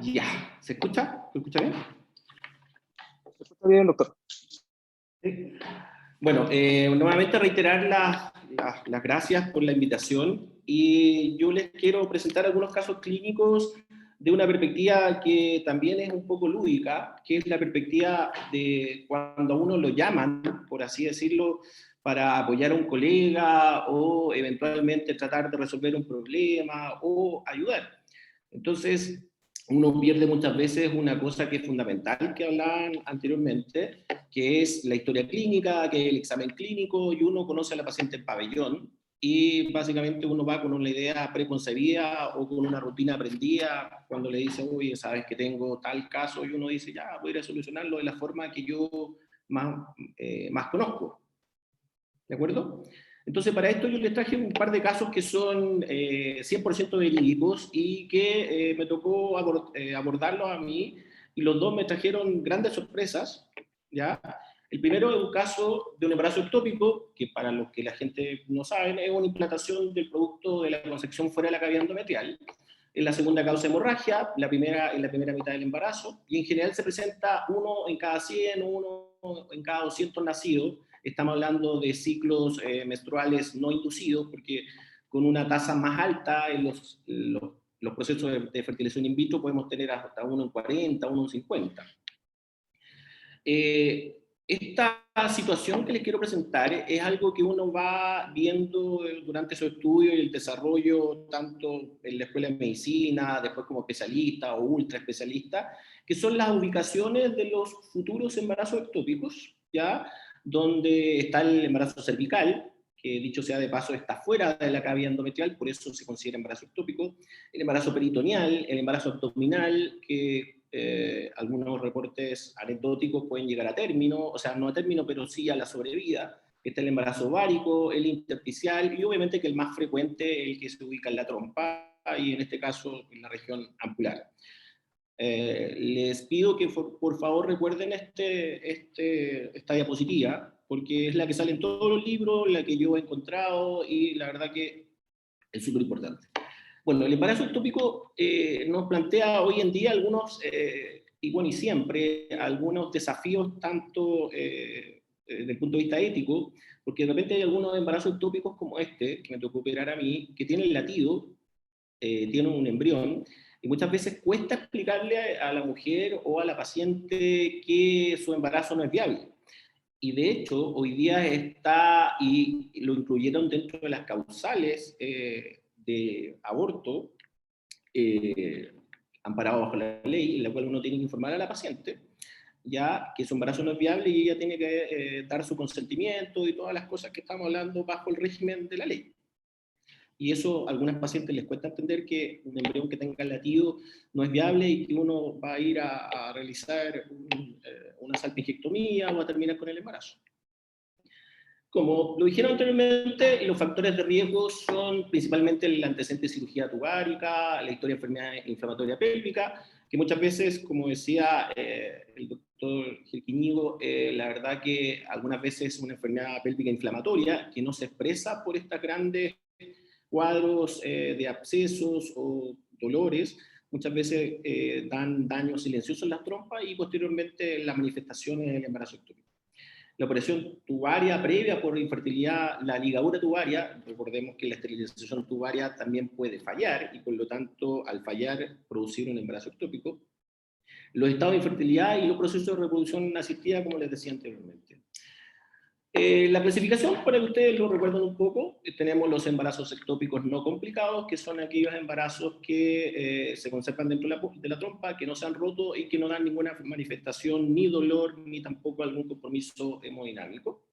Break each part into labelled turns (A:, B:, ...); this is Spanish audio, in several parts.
A: Ya, ¿se escucha? ¿Se escucha bien?
B: Se escucha bien, doctor.
A: Sí. Bueno, nuevamente reiterar las gracias por la invitación y yo les quiero presentar algunos casos clínicos de una perspectiva que también es un poco lúdica, que es la perspectiva de cuando a uno lo llaman, por así decirlo, para apoyar a un colega o eventualmente tratar de resolver un problema o ayudar. Entonces, uno pierde muchas veces una cosa que es fundamental que hablaban anteriormente, que es la historia clínica, que es el examen clínico, y uno conoce a la paciente en pabellón, y básicamente uno va con una idea preconcebida o con una rutina aprendida cuando le dice, oye, sabes que tengo tal caso, y uno dice, ya, voy a ir a solucionarlo de la forma que yo más conozco. ¿De acuerdo? Entonces, para esto yo les traje un par de casos que son 100% verídicos y que me tocó abordarlos a mí, y los dos me trajeron grandes sorpresas, ¿ya? El primero es un caso de un embarazo ectópico, que para los que la gente no sabe, es una implantación del producto de la concepción fuera de la cavidad endometrial. Es la segunda causa de hemorragia, la primera en la primera mitad del embarazo, y en general se presenta uno en cada 100 o uno en cada 200 nacidos. Estamos hablando de ciclos menstruales no inducidos, porque con una tasa más alta en los procesos de fertilización in vitro podemos tener hasta 1 en 40, 1 en 50. Esta situación que les quiero presentar es algo que uno va viendo durante su estudio y el desarrollo, tanto en la escuela de medicina, después como especialista o ultra especialista, que son las ubicaciones de los futuros embarazos ectópicos, ¿ya? Donde está el embarazo cervical, que dicho sea de paso está fuera de la cavidad endometrial, por eso se considera embarazo ectópico, el embarazo peritoneal, el embarazo abdominal, que algunos reportes anecdóticos pueden llegar a término, o sea, no a término, pero sí a la sobrevida. Está el embarazo ovárico, el intersticial, y obviamente que el más frecuente es el que se ubica en la trompa, y en este caso en la región ampular. Les pido que por favor recuerden esta diapositiva, porque es la que sale en todos los libros, la que yo he encontrado, y la verdad que es súper importante. Bueno, el embarazo ectópico nos plantea hoy en día algunos, y bueno, y siempre, algunos desafíos tanto desde el punto de vista ético, porque de repente hay algunos embarazos ectópicos como este, que me tocó operar a mí, que tienen latido, tienen un embrión, y muchas veces cuesta explicarle a la mujer o a la paciente que su embarazo no es viable. Y de hecho, hoy día está, y lo incluyeron dentro de las causales de aborto, amparado bajo la ley, en la cual uno tiene que informar a la paciente, ya que su embarazo no es viable y ella tiene que dar su consentimiento y todas las cosas que estamos hablando bajo el régimen de la ley. Y eso a algunas pacientes les cuesta entender que un embrión que tenga latido no es viable y que uno va a ir a realizar una salpingectomía o a terminar con el embarazo. Como lo dijeron anteriormente, los factores de riesgo son principalmente el antecedente de cirugía tubárica, la historia de enfermedad inflamatoria pélvica, que muchas veces, como decía el doctor Gilquiñigo, la verdad que algunas veces es una enfermedad pélvica inflamatoria que no se expresa por estos grandes cuadros de abscesos o dolores, muchas veces dan daños silenciosos en las trompas y posteriormente las manifestaciones del embarazo ectópico. La operación tubaria previa por infertilidad, la ligadura tubaria, recordemos que la esterilización tubaria también puede fallar y por lo tanto al fallar producir un embarazo ectópico. Los estados de infertilidad y los procesos de reproducción asistida, como les decía anteriormente. La clasificación, para que ustedes lo recuerden un poco, tenemos los embarazos ectópicos no complicados, que son aquellos embarazos que se conservan dentro de la trompa, que no se han roto y que no dan ninguna manifestación, ni dolor, ni tampoco algún compromiso hemodinámico.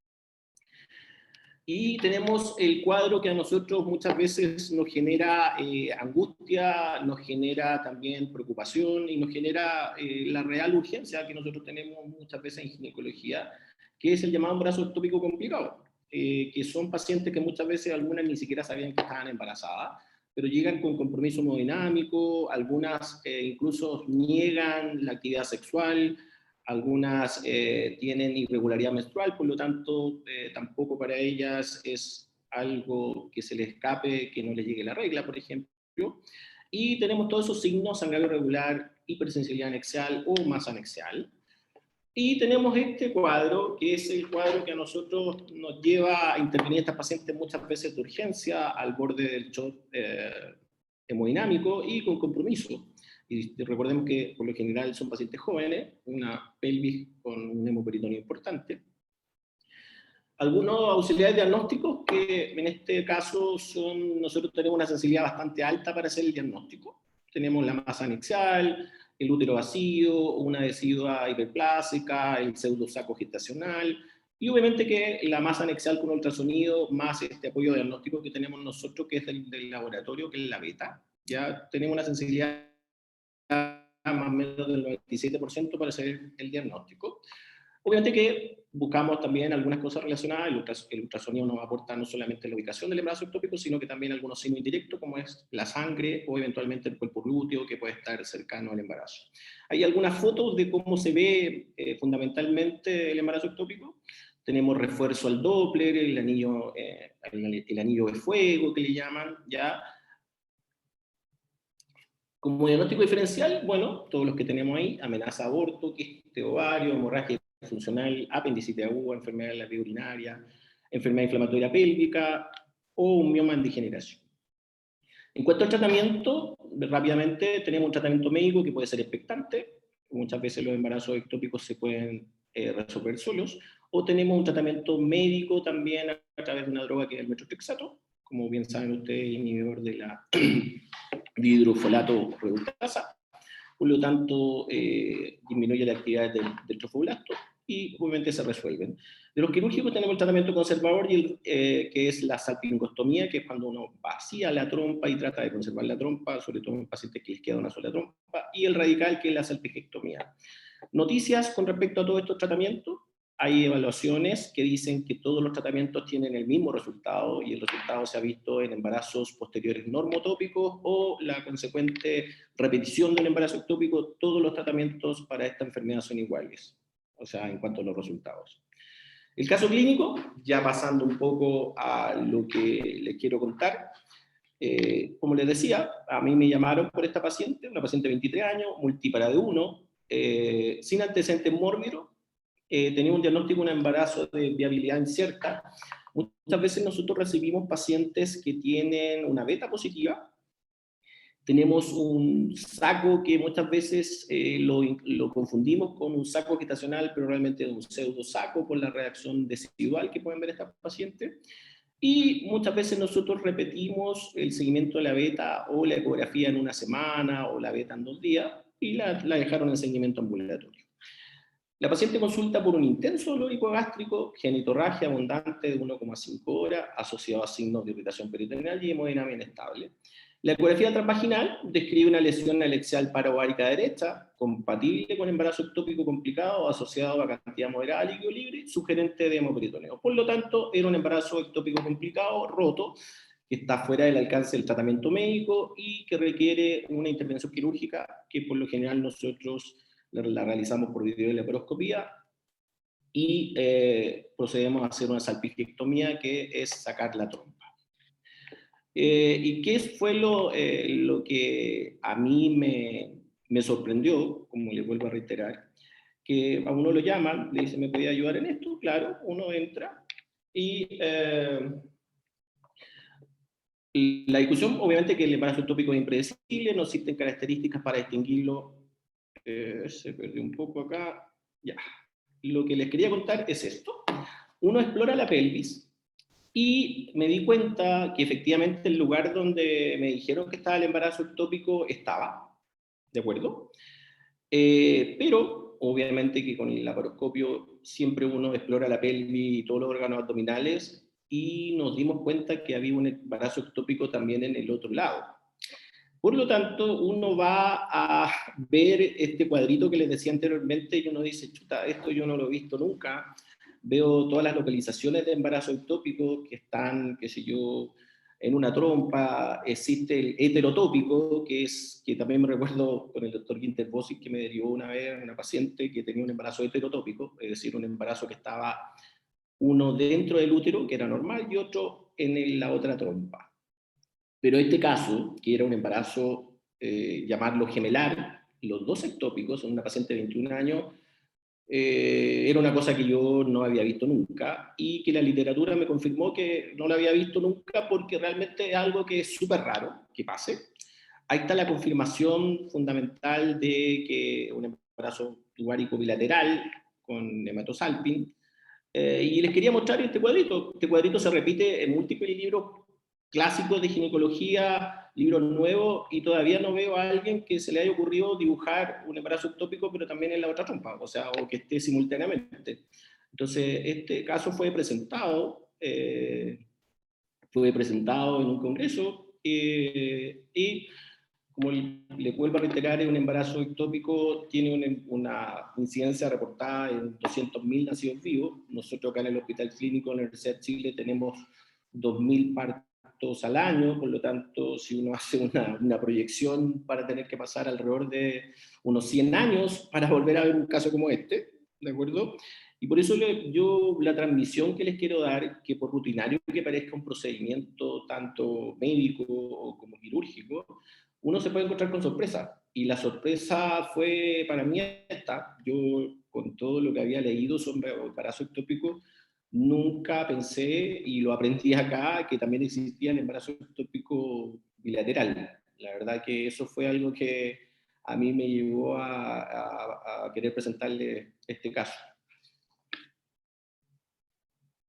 A: Y tenemos el cuadro que a nosotros muchas veces nos genera angustia, nos genera también preocupación y nos genera la real urgencia que nosotros tenemos muchas veces en ginecología, que es el llamado embarazo ectópico complicado, que son pacientes que muchas veces algunas ni siquiera sabían que estaban embarazadas, pero llegan con compromiso hemodinámico, algunas incluso niegan la actividad sexual, algunas tienen irregularidad menstrual, por lo tanto tampoco para ellas es algo que se le escape, que no le llegue la regla, por ejemplo, y tenemos todos esos signos: sangrado irregular, hipersensibilidad anexial o masa anexial. Y tenemos este cuadro, que es el cuadro que a nosotros nos lleva a intervenir a estas pacientes muchas veces de urgencia, al borde del shock hemodinámico y con compromiso. Y recordemos que por lo general son pacientes jóvenes, una pelvis con un hemoperitoneo importante. Algunos auxiliares diagnósticos que en este caso nosotros tenemos una sensibilidad bastante alta para hacer el diagnóstico. Tenemos la masa anexial, el útero vacío, una decidua hiperplásica, el pseudosaco gestacional, y obviamente que la masa anexial con ultrasonido, más este apoyo diagnóstico que tenemos nosotros, que es del laboratorio, que es la beta. Ya tenemos una sensibilidad más o menos del 97% para hacer el diagnóstico. Obviamente que buscamos también algunas cosas relacionadas. El ultrasonido nos aporta no solamente la ubicación del embarazo ectópico, sino que también algunos signos indirectos, como es la sangre o eventualmente el cuerpo lúteo, que puede estar cercano al embarazo. Hay algunas fotos de cómo se ve fundamentalmente el embarazo ectópico. Tenemos refuerzo al Doppler, el anillo de fuego que le llaman, ¿ya? Como diagnóstico diferencial, bueno, todos los que tenemos ahí: amenaza de aborto, quiste ovario, hemorragia funcional, apendicitis aguda, enfermedad de la vía urinaria, enfermedad inflamatoria pélvica o un mioma en degeneración. En cuanto al tratamiento, rápidamente tenemos un tratamiento médico que puede ser expectante. Muchas veces los embarazos ectópicos se pueden resolver solos, o tenemos un tratamiento médico también a través de una droga que es el metotrexato, como bien saben ustedes, inhibidor de la dihidrofolato reductasa. Por lo tanto, disminuye la actividad del trofoblasto y obviamente se resuelven. De los quirúrgicos tenemos el tratamiento conservador, que es la salpingostomía, que es cuando uno vacía la trompa y trata de conservar la trompa, sobre todo en pacientes que les queda una sola trompa, y el radical, que es la salpingectomía. Noticias con respecto a todos estos tratamientos: hay evaluaciones que dicen que todos los tratamientos tienen el mismo resultado, y el resultado se ha visto en embarazos posteriores normotópicos o la consecuente repetición del embarazo ectópico. Todos los tratamientos para esta enfermedad son iguales, o sea, en cuanto a los resultados. El caso clínico, ya pasando un poco a lo que les quiero contar. Como les decía, a mí me llamaron por esta paciente, una paciente de 23 años, multípara de 1, sin antecedentes mórbidos. Tenía un diagnóstico de un embarazo de viabilidad incierta. Muchas veces nosotros recibimos pacientes que tienen una beta positiva. Tenemos un saco que muchas veces lo confundimos con un saco gestacional, pero realmente es un pseudosaco por la reacción decidual que pueden ver estas pacientes. Y muchas veces nosotros repetimos el seguimiento de la beta o la ecografía en una semana o la beta en 2 días, y la dejaron en seguimiento ambulatorio. La paciente consulta por un intenso dolor hipogástrico, genitorragia abundante de 1,5 horas, asociado a signos de irritación peritoneal y hemodinamia inestable. La ecografía transvaginal describe una lesión alexial paraovárica derecha, compatible con embarazo ectópico complicado, asociado a cantidad moderada de líquido libre, sugerente de hemoperitoneo. Por lo tanto, era un embarazo ectópico complicado, roto, que está fuera del alcance del tratamiento médico y que requiere una intervención quirúrgica, que por lo general nosotros la realizamos por videolaparoscopía, y procedemos a hacer una salpingectomía, que es sacar la trompa. ¿Y qué fue lo que a mí me sorprendió? Como les vuelvo a reiterar, que a uno lo llaman, le dicen: ¿me podía ayudar en esto? Claro, uno entra y la discusión, obviamente, que el embarazo ectópico es impredecible, no existen características para distinguirlo. Se perdió un poco acá, ya. Lo que les quería contar es esto. Uno explora la pelvis y me di cuenta que efectivamente el lugar donde me dijeron que estaba el embarazo ectópico estaba, ¿de acuerdo? Pero obviamente que con el laparoscopio siempre uno explora la pelvis y todos los órganos abdominales, y nos dimos cuenta que había un embarazo ectópico también en el otro lado. Por lo tanto, uno va a ver este cuadrito que les decía anteriormente y uno dice: chuta, esto yo no lo he visto nunca. Veo todas las localizaciones de embarazo ectópico que están, qué sé yo, en una trompa. Existe el heterotópico, que también me recuerdo con el doctor Ginter Bosic, que me derivó una vez una paciente que tenía un embarazo heterotópico, es decir, un embarazo que estaba uno dentro del útero, que era normal, y otro en la otra trompa. Pero este caso, que era un embarazo, llamarlo gemelar, los dos ectópicos, en una paciente de 21 años, era una cosa que yo no había visto nunca y que la literatura me confirmó que no la había visto nunca porque realmente es algo que es súper raro que pase. Ahí está la confirmación fundamental de que un embarazo tumárico bilateral con hematosalpin. Y les quería mostrar este cuadrito. Este cuadrito se repite en múltiples libros clásicos de ginecología, libros nuevos, y todavía no veo a alguien que se le haya ocurrido dibujar un embarazo ectópico, pero también en la otra trompa, o sea, o que esté simultáneamente. Entonces, este caso fue presentado en un congreso, y como le vuelvo a reiterar, un embarazo ectópico tiene una incidencia reportada en 200.000 nacidos vivos. Nosotros acá en el Hospital Clínico de la Universidad de Chile tenemos 2.000 partos al año, por lo tanto, si uno hace una proyección para tener que pasar alrededor de unos 100 años para volver a ver un caso como este, ¿de acuerdo? Y por eso yo la transmisión que les quiero dar, que por rutinario que parezca un procedimiento tanto médico o como quirúrgico, uno se puede encontrar con sorpresa. Y la sorpresa fue para mí esta. Yo, con todo lo que había leído sobre embarazo ectópico, nunca pensé, y lo aprendí acá, que también existía el embarazo ectópico bilateral. La verdad que eso fue algo que a mí me llevó a querer presentarle este caso.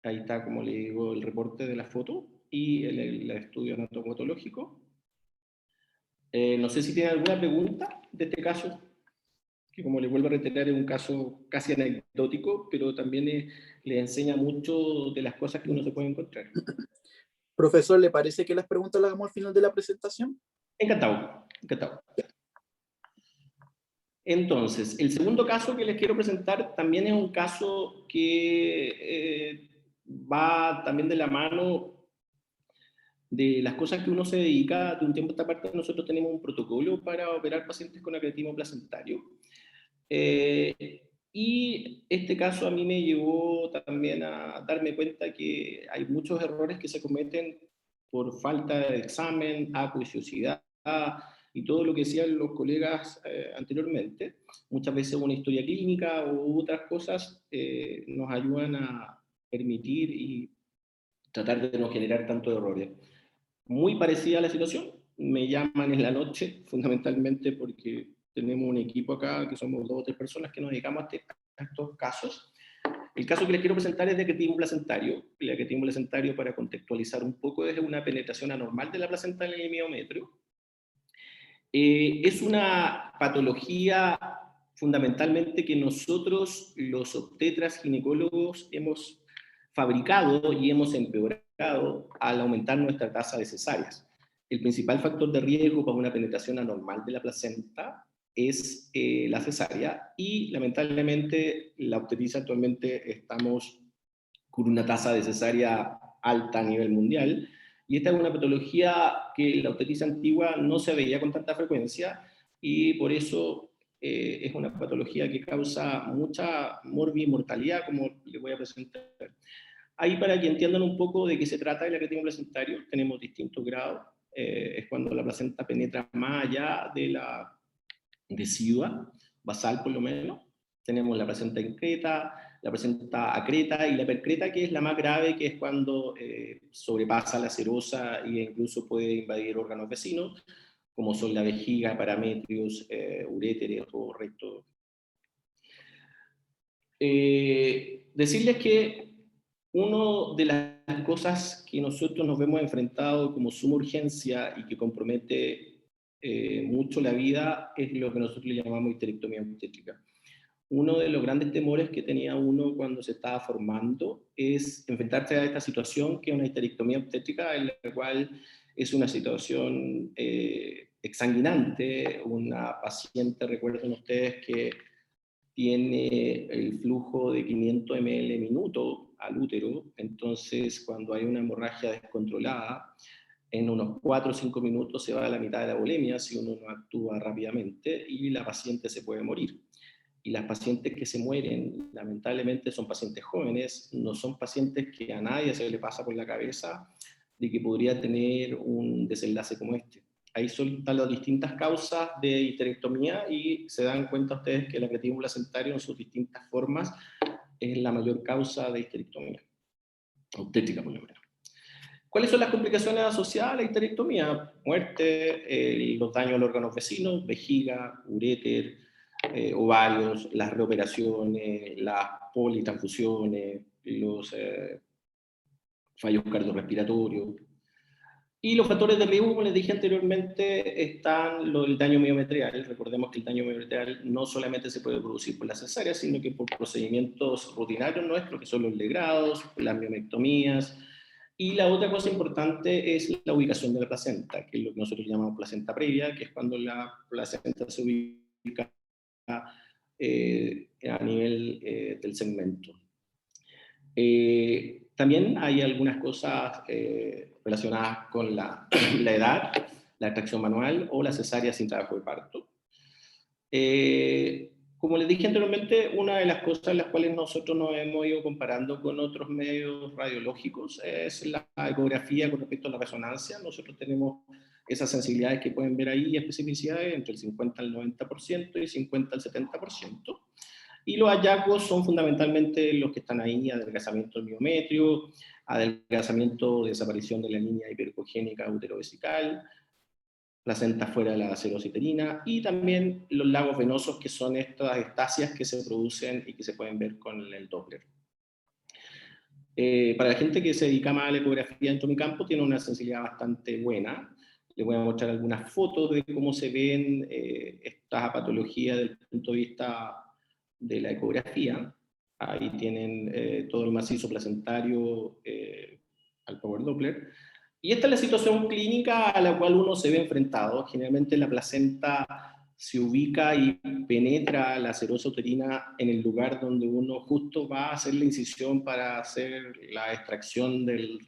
A: Ahí está, como le digo, el reporte de la foto y el estudio anatomopatológico. No sé si tienen alguna pregunta de este caso, que como les vuelvo a reiterar es un caso casi anecdótico, pero también le enseña mucho de las cosas que uno se puede encontrar.
B: Profesor, ¿le parece que las preguntas las hagamos al final de la presentación?
A: Encantado, encantado. Entonces, el segundo caso que les quiero presentar también es un caso que va también de la mano de las cosas que uno se dedica. De un tiempo a esta parte nosotros tenemos un protocolo para operar pacientes con acretismo placentario. Y este caso a mí me llevó también a darme cuenta que hay muchos errores que se cometen por falta de examen, acuiciosidad y todo lo que decían los colegas anteriormente. Muchas veces una historia clínica u otras cosas nos ayudan a permitir y tratar de no generar tantos errores. Muy parecida a la situación, me llaman en la noche, fundamentalmente porque tenemos un equipo acá, que somos 2 o 3 personas que nos dedicamos a estos casos. El caso que les quiero presentar es de acretismo placentario. El acretismo placentario, para contextualizar un poco, es una penetración anormal de la placenta en el miometrio. Es una patología fundamentalmente que nosotros, los obstetras ginecólogos, hemos fabricado y hemos empeorado al aumentar nuestra tasa de cesáreas. El principal factor de riesgo para una penetración anormal de la placenta es la cesárea, y lamentablemente la obstetricia actualmente estamos con una tasa de cesárea alta a nivel mundial, y esta es una patología que la obstetricia antigua no se veía con tanta frecuencia, y por eso es una patología que causa mucha mortalidad, como les voy a presentar. Ahí, para que entiendan un poco de qué se trata el acretismo placentario, tenemos distintos grados. Es cuando la placenta penetra más allá de la decidua, basal por lo menos. Tenemos la placenta increta, la placenta acreta y la percreta, que es la más grave, que es cuando sobrepasa la serosa e incluso puede invadir órganos vecinos, como son la vejiga, parametrios, uréteres o recto. Decirles que una de las cosas que nosotros nos vemos enfrentados como suma urgencia y que compromete mucho la vida es lo que nosotros le llamamos histerectomía obstétrica. Uno de los grandes temores que tenía uno cuando se estaba formando es enfrentarse a esta situación, que es una histerectomía obstétrica, en la cual es una situación exsanguinante. Una paciente, recuerden ustedes, que tiene el flujo de 500 ml minuto al útero. Entonces, cuando hay una hemorragia descontrolada, en unos 4 o 5 minutos se va a la mitad de la volemia si uno no actúa rápidamente, y la paciente se puede morir. y las pacientes que se mueren, lamentablemente, son pacientes jóvenes, no son pacientes que a nadie se le pasa por la cabeza de que podría tener un desenlace como este. Ahí están las distintas causas de histerectomía y se dan cuenta ustedes que el acretismo placentario en sus distintas formas es la mayor causa de histerectomía, obstétrica por lo menos. ¿Cuáles son las complicaciones asociadas a la histerectomía? Muerte, los daños a los órganos vecinos, vejiga, uréter, ovarios, las reoperaciones, las politransfusiones, los fallos cardiorrespiratorios. Y los factores de riesgo, como les dije anteriormente, están el daño miometrial. Recordemos que el daño miometrial no solamente se puede producir por la cesárea, sino que por procedimientos rutinarios nuestros, que son los legrados, las miomectomías. Y la otra cosa importante es la ubicación de la placenta, que es lo que nosotros llamamos placenta previa, que es cuando la placenta se ubica a nivel del segmento. También hay algunas cosas relacionadas con la edad, la extracción manual o la cesárea sin trabajo de parto. Como les dije anteriormente, una de las cosas en las cuales nosotros nos hemos ido comparando con otros medios radiológicos es la ecografía con respecto a la resonancia. Nosotros tenemos esas sensibilidades que pueden ver ahí, especificidades entre el 50 al 90% y 50 al 70%. Y los hallazgos son fundamentalmente los que están ahí: adelgazamiento del miometrio, adelgazamiento, desaparición de la línea hipercogénica uterovesical, placenta fuera de la serositerina, y también los lagos venosos, que son estas estasias que se producen y que se pueden ver con el Doppler. Para la gente que se dedica más a la ecografía dentro de mi campo, tiene una sensibilidad bastante buena. Les voy a mostrar algunas fotos de cómo se ven estas patologías desde el punto de vista de la ecografía. Ahí tienen todo el macizo placentario al Power Doppler. Y esta es la situación clínica a la cual uno se ve enfrentado. Generalmente la placenta se ubica y penetra la serosa uterina en el lugar donde uno justo va a hacer la incisión para hacer la extracción del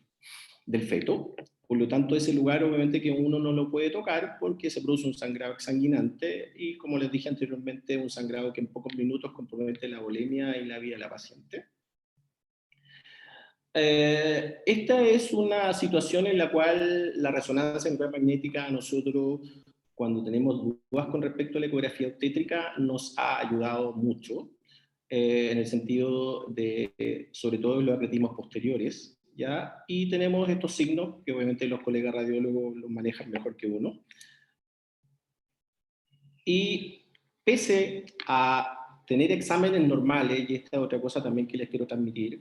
A: feto. Por lo tanto, ese lugar obviamente que uno no lo puede tocar porque se produce un sangrado exsanguinante y, como les dije anteriormente, un sangrado que en pocos minutos compromete la volemia y la vida de la paciente. Esta es una situación en la cual la resonancia magnética a nosotros, cuando tenemos dudas con respecto a la ecografía obstétrica, nos ha ayudado mucho, en el sentido de, sobre todo en los acretismos posteriores, ¿ya? Y tenemos estos signos que obviamente los colegas radiólogos los manejan mejor que uno. Y pese a tener exámenes normales, y esta es otra cosa también que les quiero transmitir,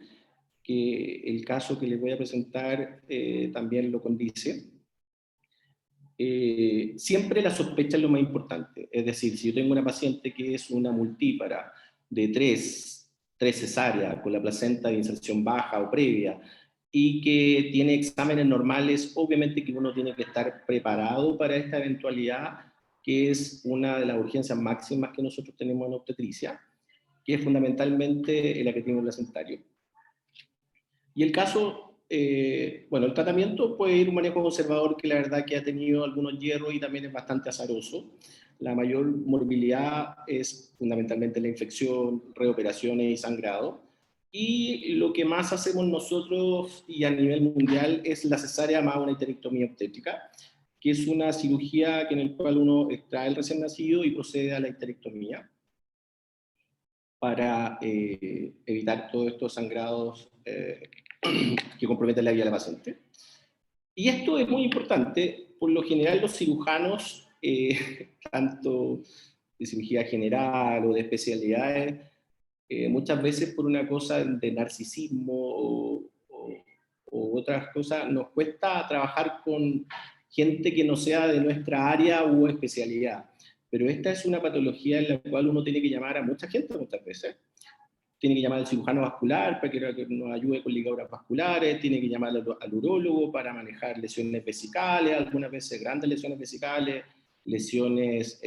A: que el caso que les voy a presentar también lo condice, siempre la sospecha es lo más importante. Es decir, si yo tengo una paciente que es una multípara de 3 cesáreas con la placenta de inserción baja o previa y que tiene exámenes normales, obviamente que uno tiene que estar preparado para esta eventualidad, que es una de las urgencias máximas que nosotros tenemos en obstetricia, que es fundamentalmente el acretismo placentario. Y el caso, bueno, el tratamiento puede ir un manejo conservador que la verdad que ha tenido algunos hierros y también es bastante azaroso. La mayor morbilidad es fundamentalmente la infección, reoperaciones y sangrado. Y lo que más hacemos nosotros y a nivel mundial es la cesárea más una histerectomía obstétrica, que es una cirugía en la cual uno extrae el recién nacido y procede a la histerectomía para evitar todos estos sangrados que comprometen la vida de la paciente. Y esto es muy importante. Por lo general los cirujanos, tanto de cirugía general o de especialidades, muchas veces por una cosa de narcisismo o otras cosas, nos cuesta trabajar con gente que no sea de nuestra área u especialidad. Pero esta es una patología en la cual uno tiene que llamar a mucha gente muchas veces. Tiene que llamar al cirujano vascular para que nos ayude con ligaduras vasculares, tiene que llamar al urólogo para manejar lesiones vesicales, algunas veces grandes lesiones vesicales, lesiones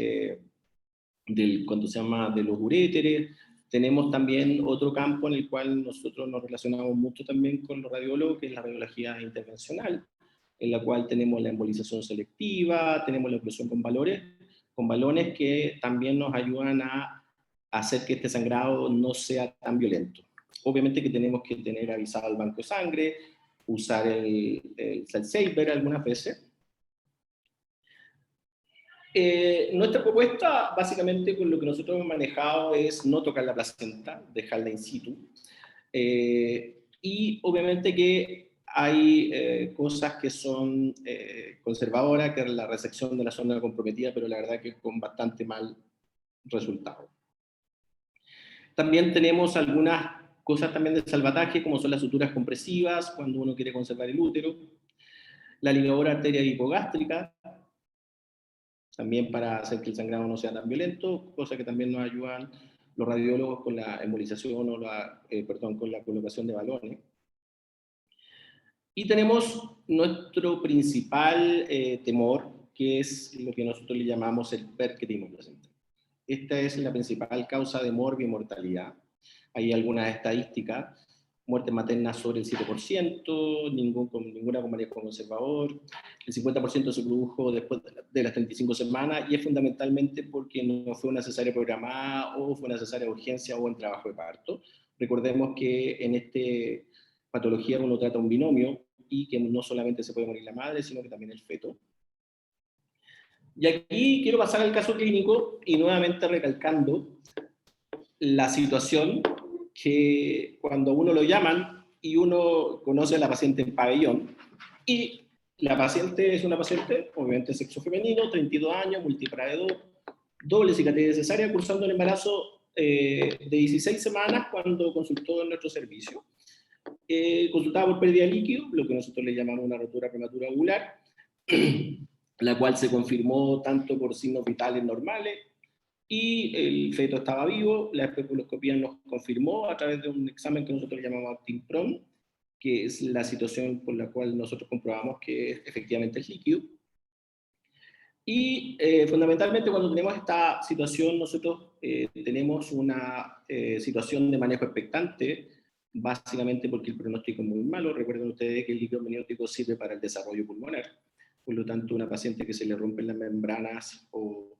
A: cuando se llama de los uréteres. Tenemos también otro campo en el cual nosotros nos relacionamos mucho también con los radiólogos, que es la radiología intervencional, en la cual tenemos la embolización selectiva, tenemos la oclusión con balones que también nos ayudan a hacer que este sangrado no sea tan violento. Obviamente que tenemos que tener avisado al banco de sangre, usar el Saver algunas veces. Nuestra propuesta, básicamente, con lo que nosotros hemos manejado es no tocar la placenta, dejarla in situ. Y obviamente que hay cosas que son conservadoras, que es la resección de la zona comprometida, pero la verdad que con bastante mal resultado. También tenemos algunas cosas también de salvataje, como son las suturas compresivas, cuando uno quiere conservar el útero, la ligadura arteria hipogástrica, también para hacer que el sangrado no sea tan violento, cosa que también nos ayudan los radiólogos con la embolización o con la colocación de balones. Y tenemos nuestro principal temor, que es lo que nosotros le llamamos el perquetismo placentario. Esta es la principal causa de morbi-mortalidad. Hay algunas estadísticas, muerte materna sobre el 7%, ninguna con manejo conservador, el 50% se produjo después de las 35 semanas, y es fundamentalmente porque no fue una cesárea programada, o fue una cesárea de urgencia, o en trabajo de parto. Recordemos que en esta patología uno trata un binomio, y que no solamente se puede morir la madre, sino que también el feto. Y aquí quiero pasar al caso clínico, y nuevamente recalcando la situación que cuando uno lo llaman y uno conoce a la paciente en pabellón, y la paciente es una paciente, obviamente sexo femenino, 32 años, multiparado, doble cicatriz de cesárea, cursando el embarazo de 16 semanas cuando consultó en nuestro servicio. Consultaba por pérdida de líquido, lo que nosotros le llamamos una rotura prematura ovular, la cual se confirmó tanto por signos vitales normales, y el feto estaba vivo. La especuloscopía nos confirmó a través de un examen que nosotros llamamos actin-prom, que es la situación por la cual nosotros comprobamos que efectivamente es líquido. Y fundamentalmente cuando tenemos esta situación, nosotros tenemos una situación de manejo expectante, básicamente porque el pronóstico es muy malo. Recuerden ustedes que el líquido amniótico sirve para el desarrollo pulmonar. Por lo tanto, una paciente que se le rompen las membranas o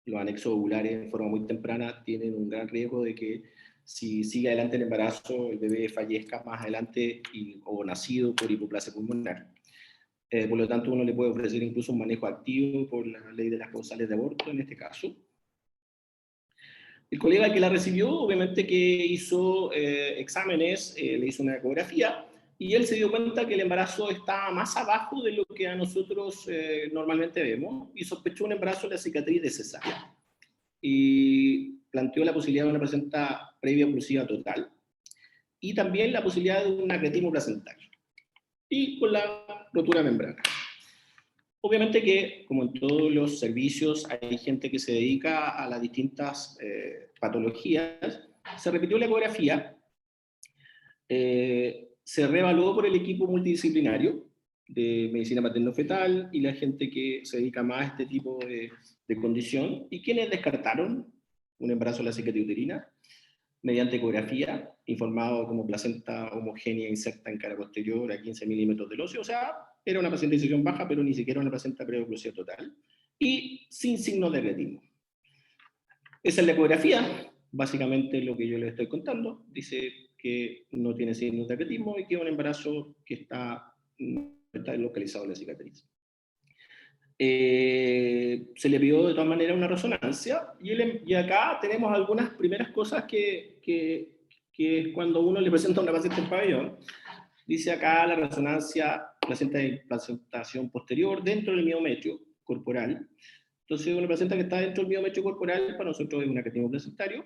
A: los anexos ovulares en forma muy temprana tienen un gran riesgo de que, si sigue adelante el embarazo, el bebé fallezca más adelante o nacido por hipoplasia pulmonar. Por lo tanto, uno le puede ofrecer incluso un manejo activo por la ley de las causales de aborto en este caso. El colega que la recibió, obviamente que hizo exámenes, le hizo una ecografía, y él se dio cuenta que el embarazo estaba más abajo de lo que a nosotros normalmente vemos, y sospechó un embarazo de la cicatriz de cesárea. Y planteó la posibilidad de una placenta previa oclusiva total, y también la posibilidad de un acretismo placentario, y con la rotura de membrana. Obviamente que, como en todos los servicios, hay gente que se dedica a las distintas patologías. Se repitió la ecografía, se reevaluó por el equipo multidisciplinario de medicina materno-fetal y la gente que se dedica más a este tipo de condición, y quienes descartaron un embarazo de la cicatriz uterina mediante ecografía, informado como placenta homogénea inserta en cara posterior a 15 milímetros del óseo. O sea, era una placenta de sección baja, pero ni siquiera una placenta preoclusiva total, y sin signos de acretismo. Esa es la ecografía, básicamente lo que yo les estoy contando. Dice que no tiene signos de acretismo y que es un embarazo que está localizado en la cicatriz. Se le pidió de todas maneras una resonancia, y acá tenemos algunas primeras cosas que es cuando uno le presenta a una paciente en pabellón. Dice acá la resonancia, placentación posterior dentro del miometrio corporal. Entonces una placenta que está dentro del miometrio corporal para nosotros es un acretismo placentario,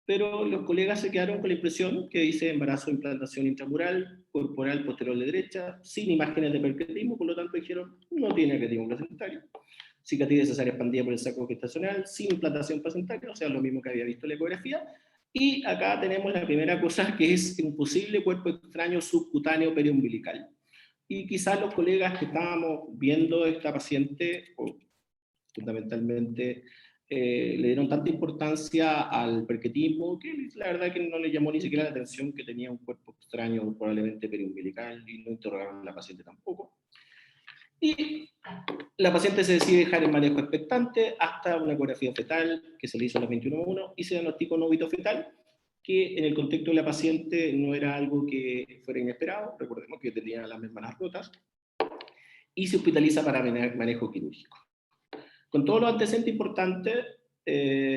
A: pero los colegas se quedaron con la impresión que dice embarazo de implantación intramural, corporal posterior de derecha, sin imágenes de percretismo, por lo tanto dijeron no tiene acretismo placentario. Cicatriz de cesárea expandida por el saco gestacional, sin implantación placentaria, o sea, lo mismo que había visto en la ecografía. Y acá tenemos la primera cosa, que es un posible cuerpo extraño subcutáneo periumbilical. Y quizás los colegas que estábamos viendo esta paciente, fundamentalmente, le dieron tanta importancia al perquetismo que la verdad que no le llamó ni siquiera la atención que tenía un cuerpo extraño, probablemente periumbilical, y no interrogaron a la paciente tampoco. Y la paciente se decide dejar el manejo expectante hasta una ecografía fetal que se le hizo a las 21:1 y se diagnosticó un óbito fetal, que en el contexto de la paciente no era algo que fuera inesperado, recordemos que tenía las membranas rotas, y se hospitaliza para manejo quirúrgico. Con todos los antecedentes importantes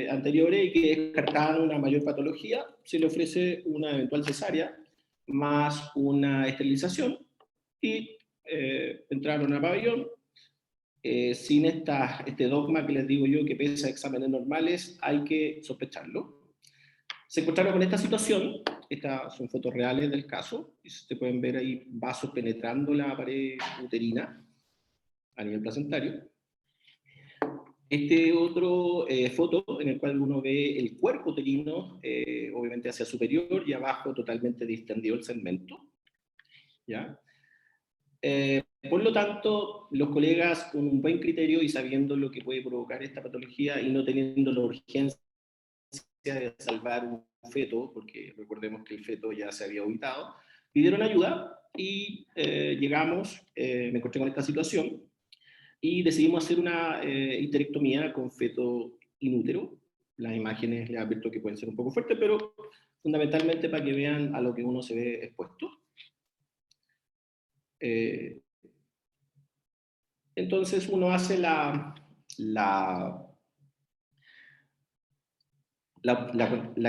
A: anteriores y que descartaban una mayor patología, se le ofrece una eventual cesárea más una esterilización y entraron al pabellón. Sin este dogma que les digo yo, que pese a exámenes normales, hay que sospecharlo. Se encontraron con esta situación, estas son fotos reales del caso, y se pueden ver ahí vasos penetrando la pared uterina a nivel placentario. Este otro foto en el cual uno ve el cuerpo uterino, obviamente hacia superior, y abajo totalmente distendido el segmento, ¿ya? Por lo tanto, los colegas con un buen criterio y sabiendo lo que puede provocar esta patología y no teniendo la urgencia de salvar un feto, porque recordemos que el feto ya se había ubicado, pidieron ayuda y llegamos, me encontré con esta situación y decidimos hacer una histerectomía con feto inútero. Las imágenes les advierto que pueden ser un poco fuertes, pero fundamentalmente para que vean a lo que uno se ve expuesto. Entonces uno hace la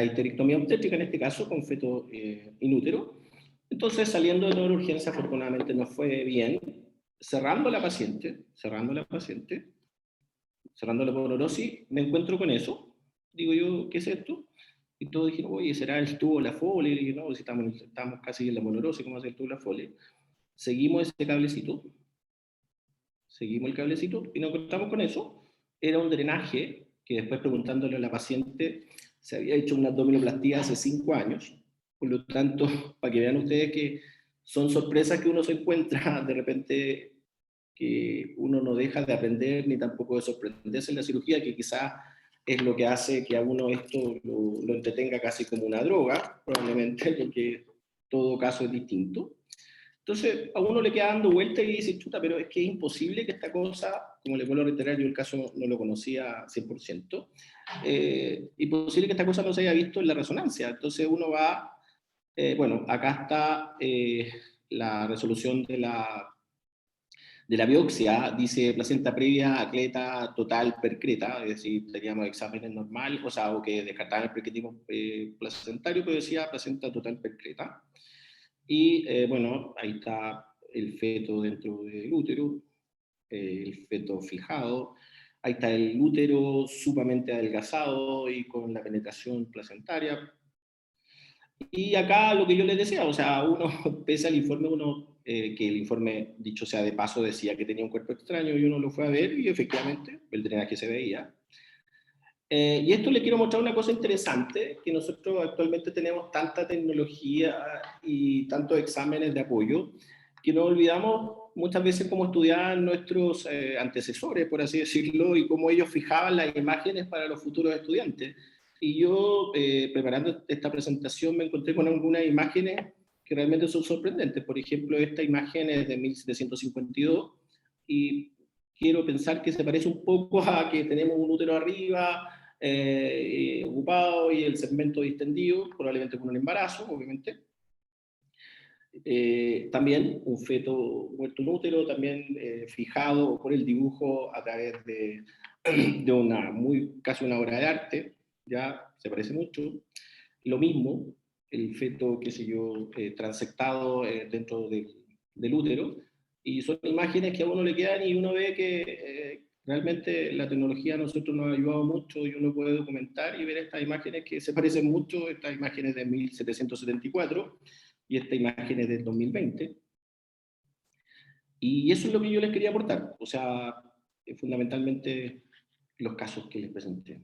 A: histerectomía obstétrica, en este caso, con feto inútero. Entonces, saliendo de neurocurgencia, afortunadamente nos fue bien, cerrando la poneurosis, me encuentro con eso. Digo yo, ¿qué es esto? Y todos dijeron, oye, ¿será el tubo de la Foley? Y dije, no, si estamos casi en la poneurosis, ¿cómo hacer el tubo de la Foley? Seguimos ese cablecito, seguimos el cablecito y nos encontramos con eso. Era un drenaje que después, preguntándole a la paciente, se había hecho una abdominoplastía hace 5 años. Por lo tanto, para que vean ustedes que son sorpresas que uno se encuentra de repente, que uno no deja de aprender ni tampoco de sorprenderse en la cirugía, que quizás es lo que hace que a uno esto lo entretenga casi como una droga, probablemente, porque todo caso es distinto. Entonces, a uno le queda dando vuelta y dice, chuta, pero es que es imposible que esta cosa, como le vuelvo a reiterar, yo el caso no lo conocía 100%, imposible que esta cosa no se haya visto en la resonancia. Entonces uno va, bueno, acá está la resolución de la biopsia, dice placenta previa, atleta total percreta, es decir, teníamos exámenes normal, o sea, o que descartaban el percretismo placentario, pero decía placenta total percreta. Y bueno, ahí está el feto dentro del útero, el feto fijado, ahí está el útero sumamente adelgazado y con la penetración placentaria. Y acá lo que yo les decía, o sea, uno, pese al informe, que el informe, dicho sea de paso, decía que tenía un cuerpo extraño y uno lo fue a ver y efectivamente el drenaje se veía. Y esto le quiero mostrar una cosa interesante, que nosotros actualmente tenemos tanta tecnología y tantos exámenes de apoyo, que nos olvidamos muchas veces cómo estudiaban nuestros antecesores, por así decirlo, y cómo ellos fijaban las imágenes para los futuros estudiantes. Y yo, preparando esta presentación, me encontré con algunas imágenes que realmente son sorprendentes. Por ejemplo, esta imagen es de 1752 y quiero pensar que se parece un poco a que tenemos un útero arriba, ocupado y el segmento distendido, probablemente con un embarazo, obviamente. También un feto muerto en útero, también fijado por el dibujo a través de casi una obra de arte, ya se parece mucho. Lo mismo, el feto, qué sé yo, transectado dentro del útero, y son imágenes que a uno le quedan y uno ve que realmente la tecnología a nosotros nos ha ayudado mucho y uno puede documentar y ver estas imágenes que se parecen mucho, estas imágenes de 1774 y esta imagen es del 2020. Y eso es lo que yo les quería aportar, o sea, fundamentalmente los casos que les presenté.